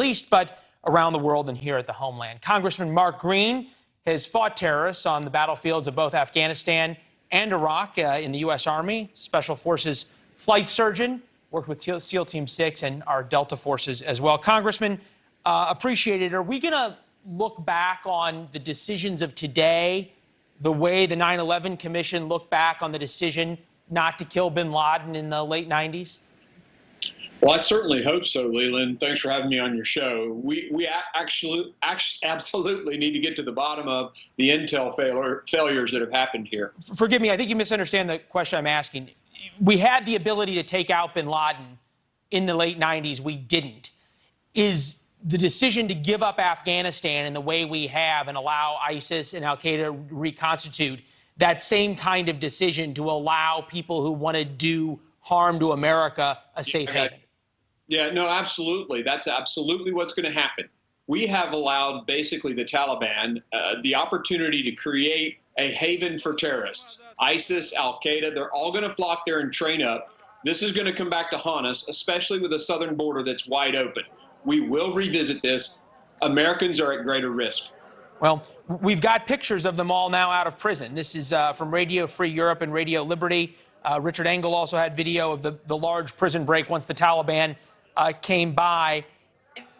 East, but around the world and here at the homeland. Congressman Mark Green has fought terrorists on the battlefields of both Afghanistan and Iraq in the U.S. Army, Special Forces flight surgeon, worked with SEAL Team 6 and our Delta forces as well. Congressman, appreciate it. Are we going to look back on the decisions of today the way the 9/11 Commission looked back on the decision not to kill bin Laden in the late 90s? Well, I certainly hope so, Leland. Thanks for having me on your show. We absolutely need to get to the bottom of the intel failures that have happened here. Forgive me, I think you misunderstand the question I'm asking. We had the ability to take out bin Laden in the late 90s. We didn't. Is the decision to give up Afghanistan in the way we have and allow ISIS and al-Qaeda to reconstitute that same kind of decision to allow people who want to do harm to America a safe haven? Yeah, no, absolutely. That's absolutely what's going to happen. We have allowed basically the Taliban the opportunity to create a haven for terrorists. ISIS, al-Qaeda, they're all going to flock there and train up. This is going to come back to haunt us, especially with a southern border that's wide open. We will revisit this. Americans are at greater risk. Well, we've got pictures of them all now out of prison. This is from Radio Free Europe and Radio Liberty. Richard Engel also had video of the large prison break once the Taliban came by.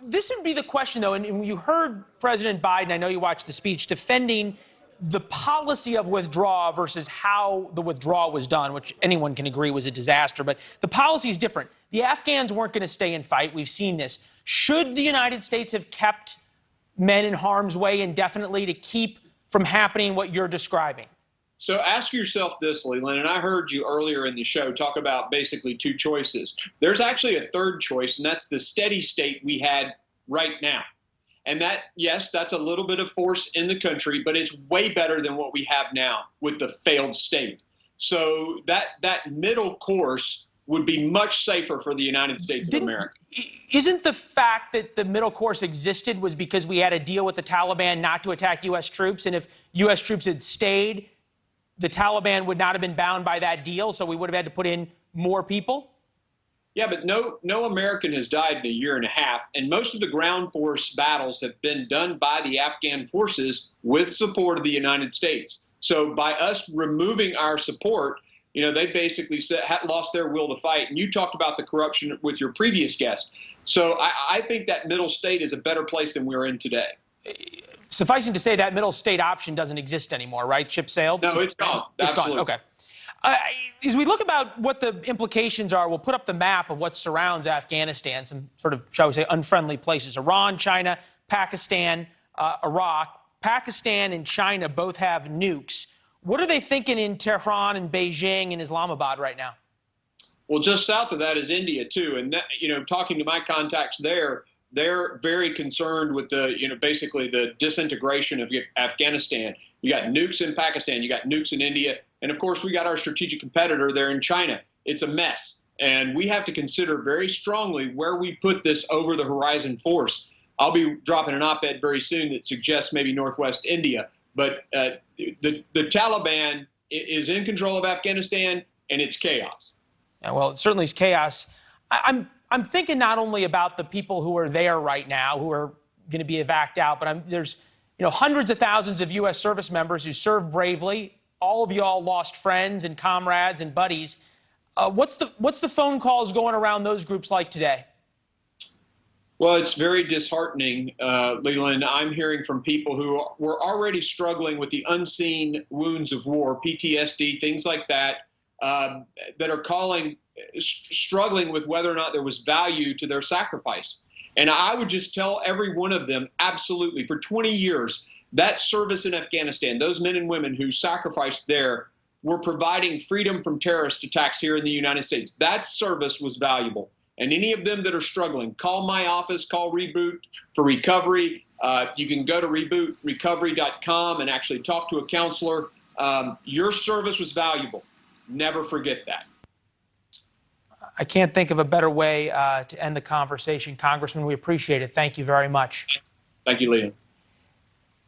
This would be the question, though, and you heard President Biden, I know you watched the speech, defending the policy of withdrawal versus how the withdrawal was done, which anyone can agree was a disaster, but the policy is different. The Afghans weren't going to stay and fight. We've seen this. Should the United States have kept men in harm's way indefinitely to keep from happening what you're describing? So ask yourself this, Leland, and I heard you earlier in the show talk about basically two choices. There's actually a third choice, and that's the steady state we had right now. And that, yes, that's a little bit of force in the country, but it's way better than what we have now with the failed state. So that middle course would be much safer for the United States of America. Isn't the fact that the middle course existed was because we had a deal with the Taliban not to attack U.S. troops, and if U.S. troops had stayed, the Taliban would not have been bound by that deal, so we would have had to put in more people? Yeah, but no American has died in a year and a half, and most of the ground force battles have been done by the Afghan forces with support of the United States. So by us removing our support, you know, they basically lost their will to fight. And you talked about the corruption with your previous guest. So I think that middle state is a better place than we're in today. Sufficing to say that middle state option doesn't exist anymore, right? Ship sailed? No, it's gone. It's gone. Okay. As we look about what the implications are, we'll put up the map of what surrounds Afghanistan, some sort of, shall we say, unfriendly places. Iran, China, Pakistan, Iraq. Pakistan and China both have nukes. What are they thinking in Tehran and Beijing and Islamabad right now? Well, just south of that is India, too. And, that, you know, talking to my contacts there, they're very concerned with the, you know, basically the disintegration of Afghanistan. You got nukes in Pakistan, you got nukes in India, and of course we got our strategic competitor there in China. It's a mess, and we have to consider very strongly where we put this over the horizon force. I'll be dropping an op-ed very soon that suggests maybe northwest India, but the Taliban is in control of Afghanistan, and it's chaos. Yeah, well, it certainly is chaos. I'm thinking not only about the people who are there right now, who are going to be evacuated out, but there's, you know, hundreds of thousands of U.S. service members who served bravely. All of y'all lost friends and comrades and buddies. What's the phone calls going around those groups like today? Well, it's very disheartening, Leland. I'm hearing from people who were already struggling with the unseen wounds of war, PTSD, things like that, that are struggling with whether or not there was value to their sacrifice. And I would just tell every one of them, absolutely, for 20 years, that service in Afghanistan, those men and women who sacrificed there, were providing freedom from terrorist attacks here in the United States. That service was valuable. And any of them that are struggling, call my office, call Reboot for recovery. You can go to rebootrecovery.com and actually talk to a counselor. Your service was valuable. Never forget that. I can't think of a better way to end the conversation. Congressman, we appreciate it. Thank you very much. Thank you, Liam.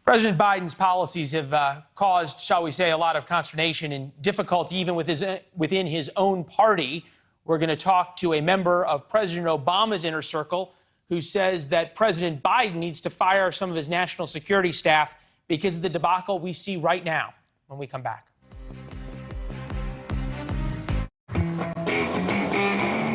President Biden's policies have caused, shall we say, a lot of consternation and difficulty even within his own party. We're going to talk to a member of President Obama's inner circle who says that President Biden needs to fire some of his national security staff because of the debacle we see right now when we come back.